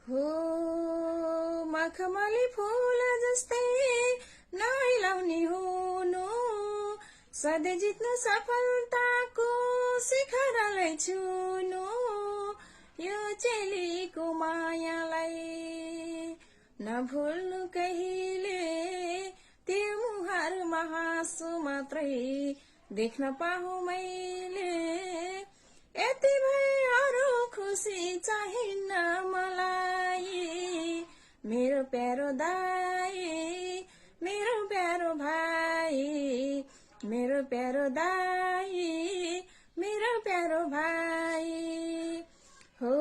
हो मखमली फूल जस्तै नैलाउने हुनु, सधैँ जित्नु सफलताको शिखरलाई छुनु, यो चेलीको मायालाई नभुल्नु कहिले, त्यो मुहारमा हाँसो मात्रै देख्न पाऊँ मैले, यति भए अरू खुसी चाहिन्न मलाई, मेरो प्यारो दाई मेरो प्यारो भाइ, मेरो प्यारो दाई मेरो प्यारो भाइ। हो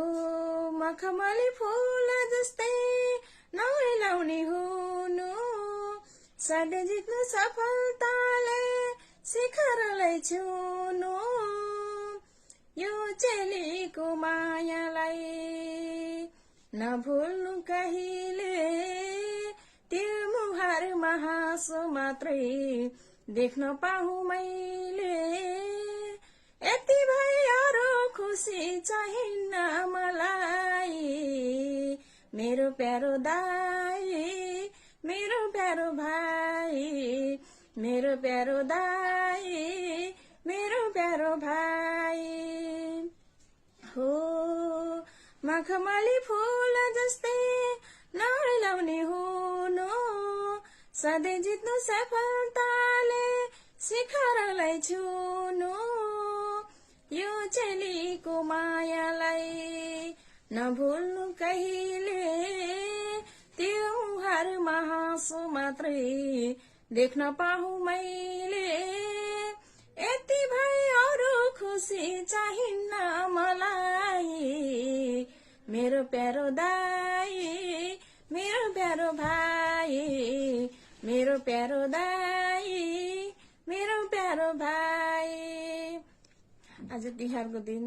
मखमली फूल जस्तै नैलाउने हुनु, सधैँ जित्नु सफलताले शिखरलाई छुनु, यो चेलीको मायालाई नभुल्नु कहिले, त्यो मुहारमा हाँसो मात्रै देख्न पाऊँ मैले, यति भए अरू खुसी चाहिन्न मलाई, मेरो प्यारो दाई मेरो प्यारो भाइ, मेरो प्यारो दाई मेरो प्यारो भाइ। हो मखमली फूल जस्तै नैलाउने हुनु, सधैँ जित्नु सफलताले शिखरलाई छुनु, यो चेलीको मायालाई नभुल्नु कहिले, त्यो मुहारमा हाँसो मात्रै देख्न पाऊँ मैले, यति भए अरू खुसी चाहिन्न मलाई, मेरो प्यारो दाई मेरो प्यारो भाइ, मेरो प्यारो दाई मेरो प्यारो भाइ। आज तिहारको दिन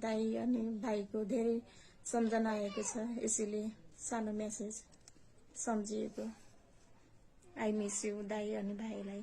दाई अनि भाइको धेरै सम्झना आएको छ, यसैले सानो मेसेज सम्झिएको। आई मिस यु दाई अनि भाइलाई।